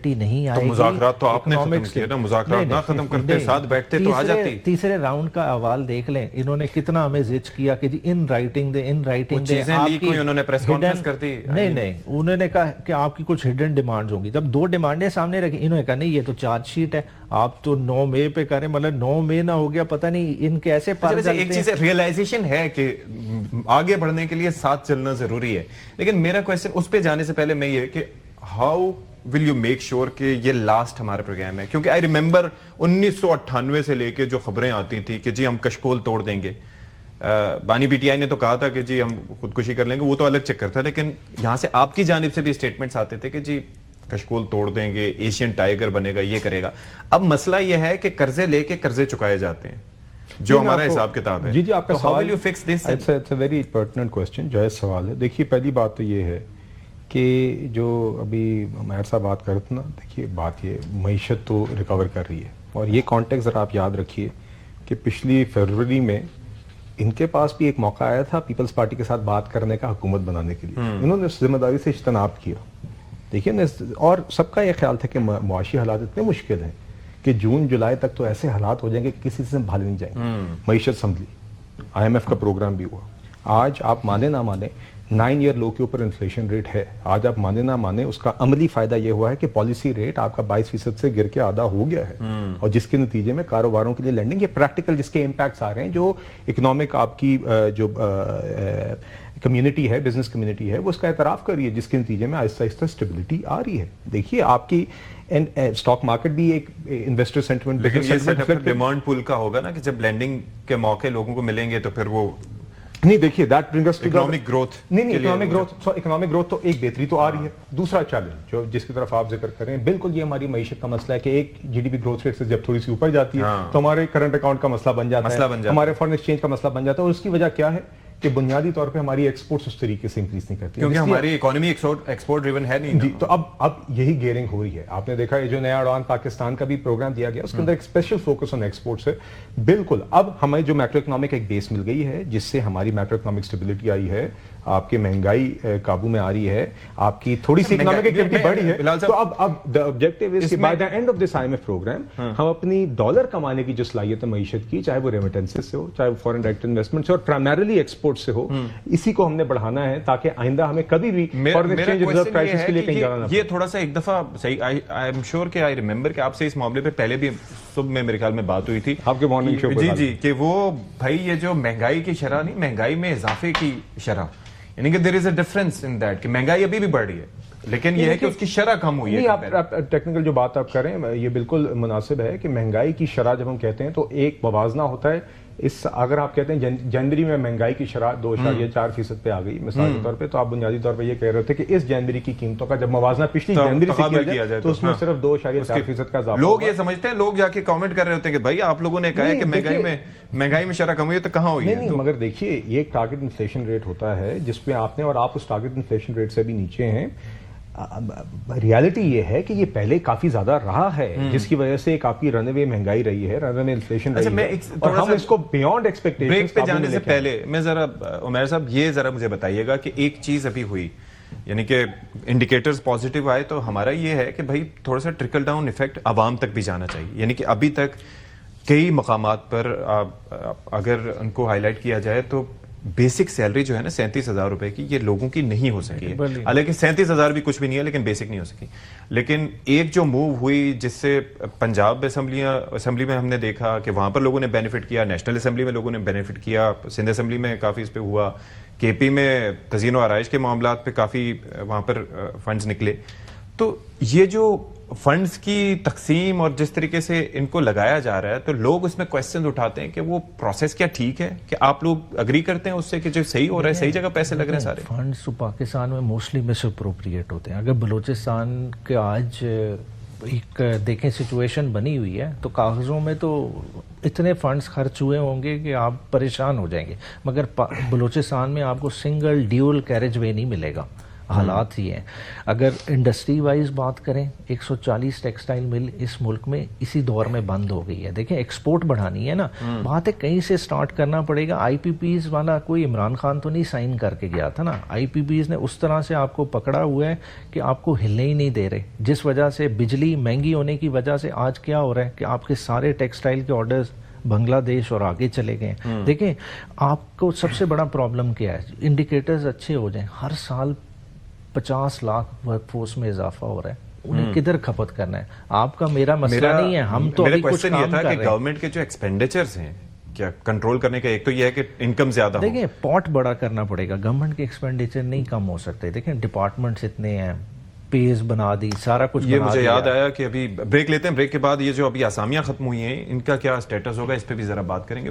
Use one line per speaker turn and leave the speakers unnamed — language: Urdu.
اسٹیبلٹی نہیں آئے گی.
مذاکرات تو آپ نے ختم کیے نا, مذاکرات نہ ختم کرتے ساتھ بیٹھتے تو آ جاتی.
تیسرے راؤنڈ کا احوال دیکھ لیں, انہوں نے کتنا ہمیں زج کیا کہ جی in writing they, in writing دے.
چیزیں لیک ہوئی, انہوں نے پریس کانفرنس کر دی.
نہیں, انہوں نے کہا کہ آپ کی کچھ ہڈن ڈیمانڈز ہوں گی. جب 2 ڈیمانڈیں سامنے رکھی, انہوں نے کہا نہیں یہ تو چارج شیٹ ہے, آپ تو 9 مئی پہ کریں. مطلب 9 مئی نہ ہو گیا, پتہ نہیں ان کے ایسے پر چلتے ہیں.
ایک چیز ریئلائزیشن ہے کہ آگے بڑھنے کے لیے ساتھ چلنا ضروری ہے, لیکن میرا کویسچن اس پہ جانے سے پہلے میں یہ کہ how will you make sure کہ یہ لاسٹ ہمارا پروگرام ہے. کیونکہ آئی ریممبر 1998 سے لے کے جو خبریں آتی تھی کہ جی ہم کشکول توڑ دیں گے, بانی پی ٹی آئی نے تو کہا تھا کہ جی ہم خودکشی کر لیں گے, وہ تو الگ چکر تھا, لیکن یہاں سے آپ کی جانب سے بھی اسٹیٹمنٹس آتے تھے کہ جی کشکول توڑ دیں گے, ایشین ٹائیگر بنے گا, یہ کرے گا. اب مسئلہ یہ ہے کہ قرضے لے کے قرضے چکائے جاتے ہیں, جو ہمارا حساب کتاب ہے.
جی آپ کا
سوال, you fix this?
It's a very pertinent question, جائز سوال ہے. دیکھیے پہلی بات تو یہ ہے کہ جو ابھی ماہر صاحب بات کر رہے تھے نا, دیکھیے بات یہ معیشت تو ریکور کر رہی ہے, اور یہ کانٹیکٹ ذرا آپ یاد رکھیے کہ پچھلی فروری میں ان کے پاس بھی ایک موقع آیا تھا پیپلز پارٹی کے ساتھ بات کرنے کا, حکومت بنانے کے لیے. انہوں نے ذمہ داری سے اجتناب کیا. دیکھیے اور سب کا یہ خیال تھا کہ معاشی حالات اتنے مشکل ہیں کہ جون جولائی تک تو ایسے حالات ہو جائیں گے کہ کسی سے بھالے نہیں جائیں گے. معیشت سنبھلی, IMF کا پروگرام بھی ہوا. آج آپ مانے نہ مانے 9 ایئر لو کے اوپر انفلیشن ریٹ ہے. آج آپ مانے نہ مانے اس کا عملی فائدہ یہ ہوا ہے کہ پالیسی ریٹ آپ کا 22% سے گر کے آدھا ہو گیا ہے, اور جس کے نتیجے میں کاروباروں کے لیے لینڈنگ, یہ پریکٹیکل جس کے امپیکٹس آ رہے ہیں, جو اکنامک آپ کی جو کمیونٹی ہے, بزنس کمیونٹی ہے, وہ اس کا اعتراف کر رہی ہے, جس کے نتیجے میں آہستہ آہستہ اسٹیبلٹی آ رہی ہے. دیکھیے آپ کی اسٹاک مارکیٹ بھی ایک انویسٹر سینٹیمنٹ
ڈیمانڈ پول کا ہوگا نا, کہ جب لینڈنگ کے موقع لوگوں کو ملیں گے تو پھر وہ
نہیں. دیکھیے that brings to
economic growth.
نہیں, اکنامک گروتھ تو ایک بہتری تو آ رہی ہے. دوسرا چیلنج جو جس کی طرف آپ ذکر کریں, بالکل یہ ہماری معیشت کا مسئلہ ہے کہ ایک GDP گروتھ ریٹ سے جب تھوڑی سی اوپر جاتی ہے تو ہمارے کرنٹ اکاؤنٹ کا مسئلہ بن جاتا ہے, ہمارے فارن ایکسچینج کا مسئلہ بن جاتا ہے. اور اس کی وجہ کیا ہے کہ بنیادی طور پہ ہماری ایکسپورٹس اس طریقے سے انکریز نہیں کرتی,
کیونکہ ہماری اکانومی ایکسپورٹ ڈریون ہے نہیں.
جی, تو اب یہی گیئرنگ ہو رہی ہے. آپ نے دیکھا یہ جو نیا اڑان پاکستان کا بھی پروگرام دیا گیا, اس کے اندر ایک اسپیشل فوکس آن ایکسپورٹس ہے. بالکل اب ہمیں جو میکرو اکنامک ایک بیس مل گئی ہے, جس سے ہماری میکرو اکنامک اسٹیبلٹی آئی ہے, آپ کی مہنگائی قابو میں آ رہی ہے, آپ کی تھوڑی سی اکنامک ایکٹیویٹی بڑھی ہے. تو اب the objective is کہ by the end of this IMF program ہم اپنی ڈالر کمانے کی جو صلاحیت ہے معیشت کی, چاہے وہ ریمیٹنسز سے ہو, چاہے وہ فورن ڈائریکٹ انویسٹمنٹ سے, اور پرائمریلی ایکسپورٹ سے ہو, اسی کو ہم نے بڑھانا ہے تاکہ آئندہ ہمیں کبھی بھی فورن ایکسچینج ریزرو کرائسس کے لیے کہیں جانا نہ پڑے.
یہ تھوڑا سا ایک دفعہ صحیح, آئی ایم شیور کہ آئی ریممبر کہ آپ سے اس معاملے پہ پہلے بھی صبح میں میرے خیال میں بات ہوئی تھی
آپ کے مارننگ شو
پہ. جی کہ وہ بھائی یہ جو مہنگائی کی شرح نہیں, مہنگائی میں اضافے کی شرح, یعنی کہ there is a difference in that کہ مہنگائی ابھی بھی بڑھ رہی ہے, لیکن یہ ہے کہ اس کی شرح کم ہوئی ہے.
آپ ٹیکنیکل جو بات آپ کریں یہ بالکل مناسب ہے کہ مہنگائی کی شرح جب ہم کہتے ہیں تو ایک موازنہ ہوتا ہے. اگر آپ کہتے ہیں جنوری میں مہنگائی کی شرح 2.4% پہ آ گئی مثال کے طور پہ, تو آپ بنیادی طور پہ یہ کہہ رہے تھے کہ اس جنوری کی قیمتوں کا جب موازنہ پچھلی جنوری سے کیا جائے تو اس میں صرف 2.4% کا اضافہ.
لوگ یہ سمجھتے ہیں, لوگ جا کے کامنٹ کر رہے ہوتے ہیں کہ بھائی آپ لوگوں نے کہا ہے کہ مہنگائی میں شرح کم ہوئی ہے, تو کہاں ہوئی ہے؟
نہیں, مگر دیکھیے یہ ایک ٹارگٹ انفلیشن ریٹ ہوتا ہے جس پہ آپ نے, اور آپ اس ٹارگٹ انفلیشن ریٹ سے بھی نیچے ہیں. ریالٹی یہ ہے کہ یہ پہلے کافی زیادہ رہا ہے, جس کی وجہ سے ایک آپ کی رن اوے مہنگائی رہی ہے, رن اوے انفلیشن رہی ہے, اور ہم اس کو بیونڈ ایکسپیکٹیشنز.
بریک پہ جانے سے پہلے میں ذرا عمیر صاحب یہ ذرا مجھے بتائیے گا کہ ایک چیز ابھی ہوئی, یعنی کہ انڈیکیٹرز پازیٹیو آئے, تو ہمارا یہ ہے کہ بھائی تھوڑا سا ٹرکل ڈاؤن ایفیکٹ عوام تک بھی جانا چاہیے. یعنی کہ ابھی تک کئی مقامات پر اگر ان کو ہائی لائٹ کیا جائے تو بیسک سیلری جو ہے نا 37,000 روپے کی, یہ لوگوں کی نہیں ہو سکی ہے. حالانکہ 37,000 بھی کچھ بھی نہیں ہے, لیکن بیسک نہیں ہو سکی. لیکن ایک جو موو ہوئی جس سے پنجاب اسمبلی میں ہم نے دیکھا کہ وہاں پر لوگوں نے بینیفٹ کیا, نیشنل اسمبلی میں لوگوں نے بینیفٹ کیا, سندھ اسمبلی میں کافی اس پہ ہوا, KP میں تزئین و آرائش کے معاملات پہ کافی وہاں پر فنڈز نکلے. تو یہ جو فنڈز کی تقسیم اور جس طریقے سے ان کو لگایا جا رہا ہے, تو لوگ اس میں کویسچن اٹھاتے ہیں کہ وہ پروسیس کیا ٹھیک ہے, کہ آپ لوگ اگری کرتے ہیں اس سے کہ جو صحیح ہو رہا ہے, صحیح جگہ پیسے لگ رہے ہیں سارے.
فنڈز تو پاکستان میں موسٹلی مس اپروپریٹ ہوتے ہیں. اگر بلوچستان کے آج ایک دیکھیں سچویشن بنی ہوئی ہے, تو کاغذوں میں تو اتنے فنڈز خرچ ہوئے ہوں گے کہ آپ پریشان ہو جائیں گے, مگر بلوچستان میں آپ کو سنگل ڈیول کیریج وے نہیں ملے گا. حالات ہی ہیں. اگر انڈسٹری وائز بات کریں 140 ٹیکسٹائل مل اس ملک میں اسی دور میں بند ہو گئی ہے. دیکھیں ایکسپورٹ بڑھانی ہے نا, بات ہے کہیں سے سٹارٹ کرنا پڑے گا. آئی پی پیز والا کوئی عمران خان تو نہیں سائن کر کے گیا تھا نا, آئی پی پیز نے اس طرح سے آپ کو پکڑا ہوا ہے کہ آپ کو ہلنے ہی نہیں دے رہے, جس وجہ سے بجلی مہنگی ہونے کی وجہ سے آج کیا ہو رہا ہے کہ آپ کے سارے ٹیکسٹائل کے آرڈرز بنگلہ دیش اور آگے چلے گئے. دیکھیں آپ کو سب سے بڑا پرابلم کیا ہے, انڈیکیٹرز اچھے ہو جائیں, ہر سال 50 لاکھ ورک فورس میں اضافہ ہو رہا ہے, انہیں کدھر کھپت کرنا ہے. آپ کا میرا مسئلہ نہیں ہے, ہم تو ابھی کچھ کام کر رہے ہیں.
گورنمنٹ کے جو ایکسپینڈیچرز ہیں کیا کنٹرول کرنے کا, ایک تو یہ ہے کہ انکم زیادہ ہو.
دیکھیں پاٹ بڑا کرنا پڑے گا, گورنمنٹ کے ایکسپینڈیچر نہیں کم ہو سکتے. دیکھیں ڈپارٹمنٹس اتنے ہیں, پیز بنا دی, سارا کچھ
یہ
بنا
مجھے
دیا.
یاد آیا کہ ابھی بریک لیتے ہیں, بریک کے بعد یہ جو ابھی اسامیاں ختم ہوئی ہیں ان کا کیا اسٹیٹس ہوگا, اس پہ بھی ذرا بات کریں گے.